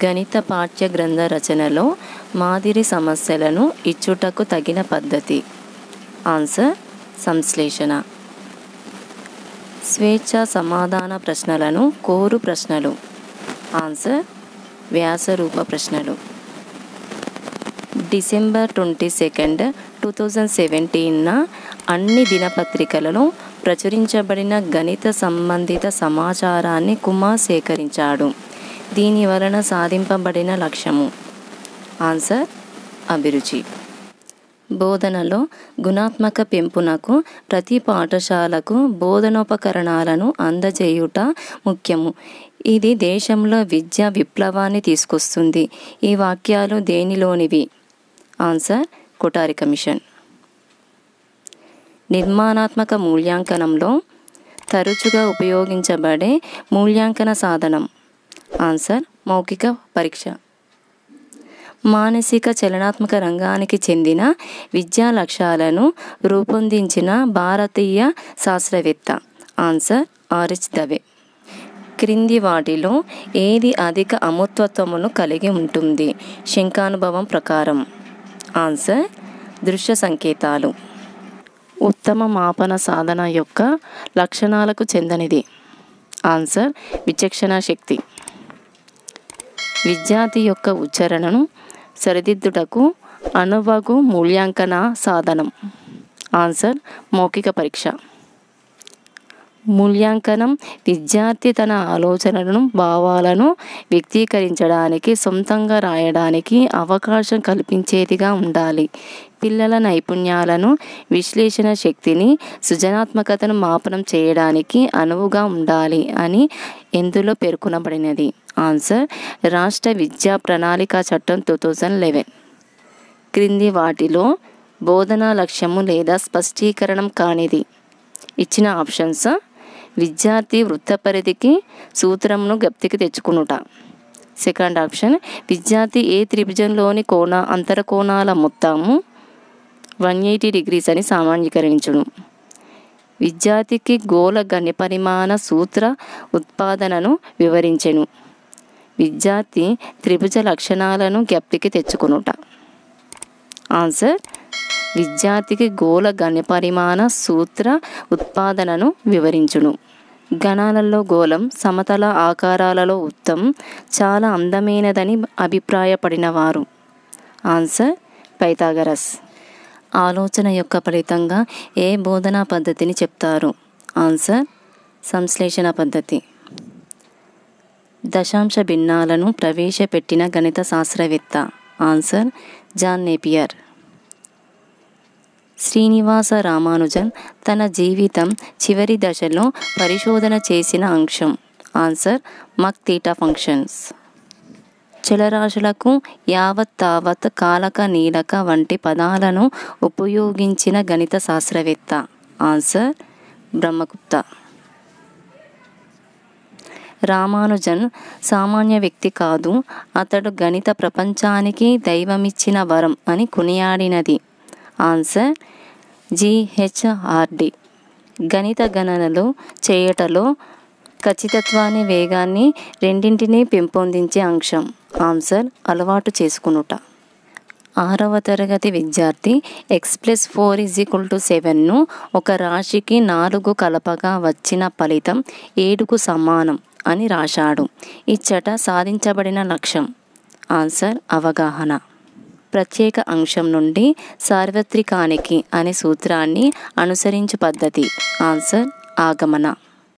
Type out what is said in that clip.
గణిత పాఠ్య గ్రంథ రచనలో మాదిరి సమస్యలను ఇచ్చుటకు తగిన పద్ధతి. ఆన్సర్ సంశ్లేషణ. స్వేచ్ఛ సమాధాన ప్రశ్నలను కోరు ప్రశ్నలు. ఆన్సర్ వ్యాసరూప ప్రశ్నలు. డిసెంబర్ 22, 2017 అన్ని దినపత్రికలలో ప్రచురించబడిన గణిత సంబంధిత సమాచారాన్ని కుమార్ సేకరించాడు. దీని వలన సాధింపబడిన లక్ష్యము. ఆన్సర్ అభిరుచి. బోధనలో గుణాత్మక పెంపునకు ప్రతి పాఠశాలకు బోధనోపకరణాలను అందజేయుట ముఖ్యము. ఇది దేశంలో విద్యా విప్లవాన్ని తీసుకొస్తుంది. ఈ వాక్యాలు దేనిలోనివి? Answer Kothari commission. నిర్మాణాత్మక మూల్యాంకనంలో తరచుగా ఉపయోగించబడే మూల్యాంకన సాధనం. ఆన్సర్ మౌఖిక పరీక్ష. మానసిక చలనాత్మక రంగానికి చెందిన విద్యా లక్ష్యాలను రూపొందించిన భారతీయ శాస్త్రవేత్త. Answer R H Dave. క్రింది వాటిలో ఏది అధిక అమూర్తత్వమును కలిగి ఉంటుంది శంఖానుభవం ప్రకారం? ఆన్సర్ దృశ్య సంకేతాలు. ఉత్తమ మాపన సాధన యొక్క లక్షణాలకు చెందినది. ఆన్సర్ విచక్షణ శక్తి. విద్యార్థి యొక్క ఉచ్చారణను సరిదిద్దుటకు అనువగు మూల్యాంకన సాధనం. ఆన్సర్ మౌఖిక పరీక్ష. మూల్యాంకనం విద్యార్థి తన ఆలోచనలను భావాలను వ్యక్తీకరించడానికి సొంతంగా రాయడానికి అవకాశం కల్పించేదిగా ఉండాలి. పిల్లల నైపుణ్యాలను విశ్లేషణ శక్తిని సృజనాత్మకతను మాపనం చేయడానికి అనువుగా ఉండాలి అని ఎందులో పేర్కొనబడినది? ఆన్సర్ రాష్ట్ర విద్యా ప్రణాళిక చట్టం 2011. క్రింది వాటిలో బోధనా లక్ష్యము లేదా స్పష్టీకరణం కానిది? ఇచ్చిన ఆప్షన్స్: విద్యార్థి వృత్త పరిధికి సూత్రమును జ్ఞప్తికి తెచ్చుకునుట. సెకండ్ ఆప్షన్ విద్యార్థి ఏ త్రిభుజంలోని అంతర కోణాల మొత్తము 180 degrees అని సామాన్యీకరించును. విద్యార్థికి గోళ ఘనపరిమాణ సూత్ర ఉత్పాదనను వివరించెను. విద్యార్థి త్రిభుజ లక్షణాలను జ్ఞప్తికి తెచ్చుకునుట. ఆన్సర్ విద్యార్థికి గోళ ఘనపరిమాణ సూత్ర ఉత్పాదనను వివరించును. గణాలలో గోళం సమతల ఆకారాలలో వృత్తం చాలా అందమైనదని అభిప్రాయపడినవారు? Answer Pythagoras. ఆలోచన యొక్క ఫలితంగా ఏ బోధనా పద్ధతిని చెప్తారు? ఆన్సర్ సంశ్లేషణ పద్ధతి. దశాంశ భిన్నాలను ప్రవేశపెట్టిన గణిత శాస్త్రవేత్త? Answer John Napier. Srinivasa Ramanujan తన జీవితం చివరి దశలో పరిశోధన చేసిన అంశం? Answer mock theta functions. చలరాశులకు యావత్ తావత్ కాలక నీలక వంటి పదాలను ఉపయోగించిన గణిత శాస్త్రవేత్త? ఆన్సర్ బ్రహ్మగుప్త. రామానుజన్ సామాన్య వ్యక్తి కాదు, అతడు గణిత ప్రపంచానికి దైవమిచ్చిన వరం అని కొనియాడినది? Answer GHRD. గణిత గణనలు చేయటలో ఖచ్చితత్వాన్ని వేగాన్ని రెండింటినీ పెంపొందించే అంశం? ఆన్సర్ అలవాటు చేసుకునుట. 6వ తరగతి విద్యార్థి x+4 = 7ను ఒక రాశికి 4 కలపగా వచ్చిన ఫలితం 7కు సమానం అని రాశాడు. ఇచ్చట సాధించబడిన లక్ష్యం? ఆన్సర్ అవగాహన. ప్రత్యేక అంశం నుండి సార్వత్రికానికి అనే సూత్రాన్ని అనుసరించు పద్ధతి? ఆన్సర్ ఆగమన.